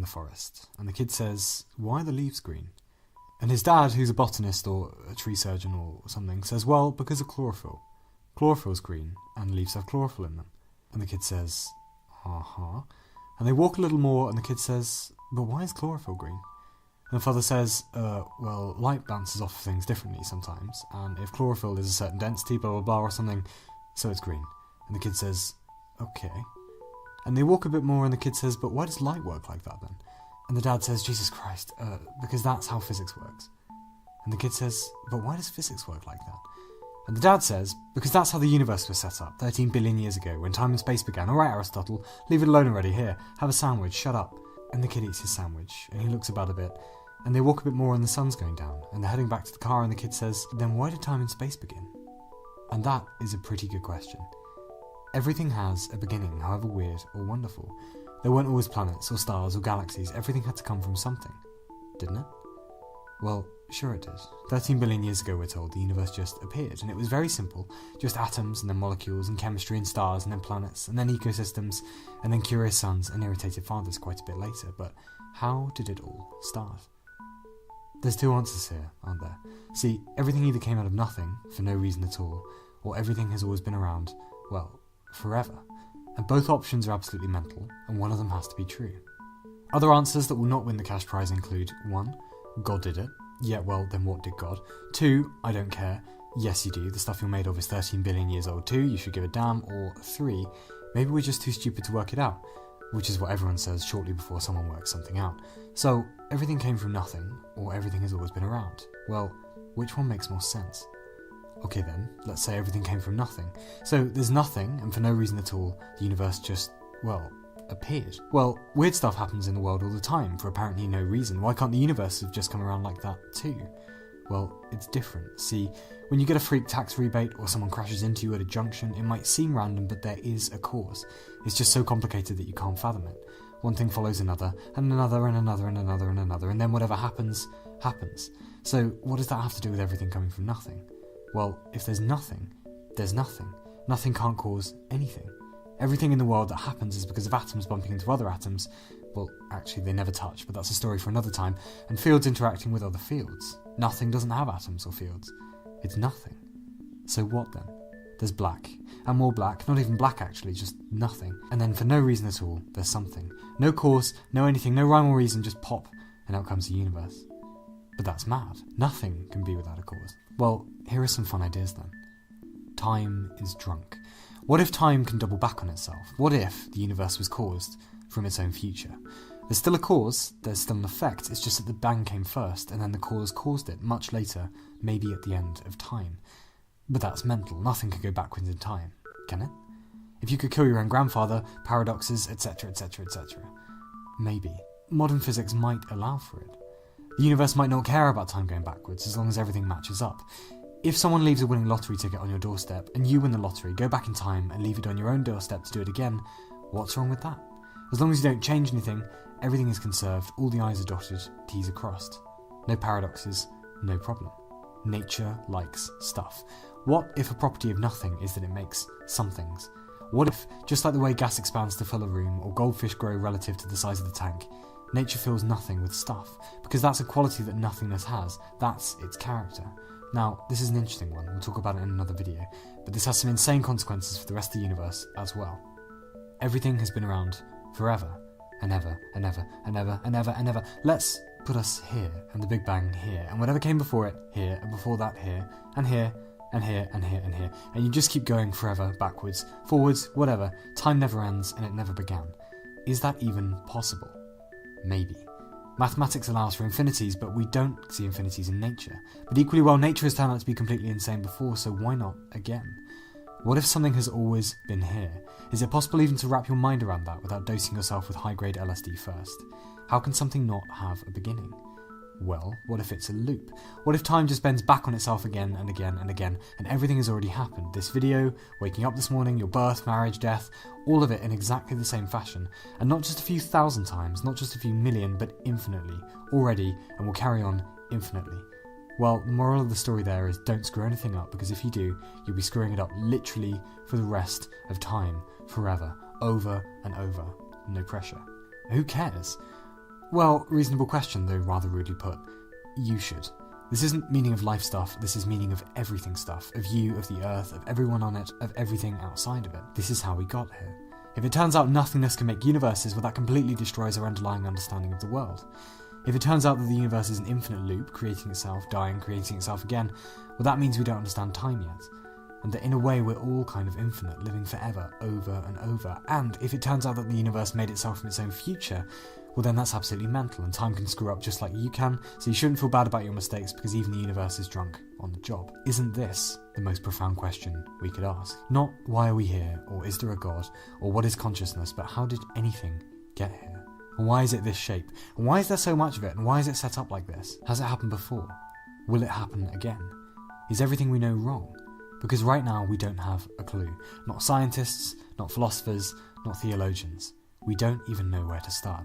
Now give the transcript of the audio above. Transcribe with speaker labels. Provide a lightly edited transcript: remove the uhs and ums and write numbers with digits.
Speaker 1: the forest, and the kid says, "Why are the leaves green?" And his dad, who's a botanist or a tree surgeon or something, says, "Well, because of chlorophyll. Chlorophyll's green, and leaves have chlorophyll in them." And the kid says, "Uh-huh." And they walk a little more, and the kid says, "But why is chlorophyll green?" And the father says, well, light bounces off things differently sometimes, and if chlorophyll is a certain density, blah blah blah or something, so it's green." And the kid says, "Okay." And they walk a bit more, and the kid says, "But why does light work like that then?" And the dad says, "Jesus Christ, because that's how physics works." And the kid says, "But why does physics work like that?" And the dad says, "Because that's how the universe was set up, 13 billion years ago, when time and space began. Alright, Aristotle, leave it alone already. Here, have a sandwich, shut up." And the kid eats his sandwich, and he looks about a bit, and they walk a bit more, and the sun's going down, and they're heading back to the car, and the kid says, "Then why did time and space begin?" And that is a pretty good question. Everything has a beginning, however weird or wonderful. There weren't always planets, or stars, or galaxies. Everything had to come from something, didn't it? Well, sure it did. 13 billion years ago, we're told, the universe just appeared, and it was very simple. Just atoms, and then molecules, and chemistry, and stars, and then planets, and then ecosystems, and then curious sons and irritated fathers quite a bit later. But how did it all start? There's two answers here, aren't there? See, everything either came out of nothing, for no reason at all, or everything has always been around, well, forever. And both options are absolutely mental, and one of them has to be true. Other answers that will not win the cash prize include 1. God did it. Yeah, well, then what did God? 2. I don't care. Yes, you do. The stuff you're made of is 13 billion years old too. You should give a damn. Or 3. Maybe we're just too stupid to work it out, which is what everyone says shortly before someone works something out. So, everything came from nothing, or everything has always been around. Well, which one makes more sense? Okay then, let's say everything came from nothing. So there's nothing, and for no reason at all, the universe just, well, appeared. Well, weird stuff happens in the world all the time, for apparently no reason. Why can't the universe have just come around like that too? Well, it's different. See, when you get a freak tax rebate, or someone crashes into you at a junction, it might seem random, but there is a cause. It's just so complicated that you can't fathom it. One thing follows another, and another, and another, and another, and another, and then whatever happens, happens. So what does that have to do with everything coming from nothing? Well, if there's nothing, there's nothing. Nothing can't cause anything. Everything in the world that happens is because of atoms bumping into other atoms. Well, actually they never touch, but that's a story for another time. And fields interacting with other fields. Nothing doesn't have atoms or fields. It's nothing. So what then? There's black. And more black. Not even black actually, just nothing. And then for no reason at all, there's something. No cause, no anything, no rhyme or reason, just pop. And out comes the universe. But that's mad. Nothing can be without a cause. Well, here are some fun ideas then. Time is drunk. What if time can double back on itself? What if the universe was caused from its own future? There's still a cause, there's still an effect, it's just that the bang came first and then the cause caused it much later, maybe at the end of time. But that's mental, nothing could go backwards in time, can it? If you could kill your own grandfather, paradoxes, etc, etc, etc. Maybe. Modern physics might allow for it. The universe might not care about time going backwards as long as everything matches up. If someone leaves a winning lottery ticket on your doorstep and you win the lottery, go back in time and leave it on your own doorstep to do it again, what's wrong with that? As long as you don't change anything, everything is conserved, all the I's are dotted, T's are crossed. No paradoxes, no problem. Nature likes stuff. What if a property of nothing is that it makes somethings? What if, just like the way gas expands to fill a room or goldfish grow relative to the size of the tank, nature fills nothing with stuff? Because that's a quality that nothingness has, that's its character. Now, this is an interesting one, we'll talk about it in another video, but this has some insane consequences for the rest of the universe as well. Everything has been around forever, and ever, and ever, and ever, and ever, and ever. Let's put us here, and the Big Bang here, and whatever came before it here, and before that here, and here, and here, and here, and here. And you just keep going forever, backwards, forwards, whatever. Time never ends, and it never began. Is that even possible? Maybe. Mathematics allows for infinities, but we don't see infinities in nature. But equally well, nature has turned out to be completely insane before, so why not again? What if something has always been here? Is it possible even to wrap your mind around that without dosing yourself with high-grade LSD first? How can something not have a beginning? Well, what if it's a loop? What if time just bends back on itself again and again and again, and everything has already happened? This video, waking up this morning, your birth, marriage, death, all of it in exactly the same fashion. And not just a few thousand times, not just a few million, but infinitely, already, and will carry on infinitely. Well, the moral of the story there is don't screw anything up, because if you do, you'll be screwing it up literally for the rest of time, forever, over and over. No pressure. Who cares? Well, reasonable question, though rather rudely put. You should. This isn't meaning of life stuff, this is meaning of everything stuff. Of you, of the earth, of everyone on it, of everything outside of it. This is how we got here. If it turns out nothingness can make universes, well, that completely destroys our underlying understanding of the world. If it turns out that the universe is an infinite loop, creating itself, dying, creating itself again, well, that means we don't understand time yet. And that in a way we're all kind of infinite, living forever, over and over. And if it turns out that the universe made itself from its own future, well then that's absolutely mental, and time can screw up just like you can, so you shouldn't feel bad about your mistakes because even the universe is drunk on the job. Isn't this the most profound question we could ask? Not why are we here, or is there a God, or what is consciousness, but how did anything get here? And why is it this shape? And why is there so much of it? And why is it set up like this? Has it happened before? Will it happen again? Is everything we know wrong? Because right now we don't have a clue. Not scientists, not philosophers, not theologians. We don't even know where to start.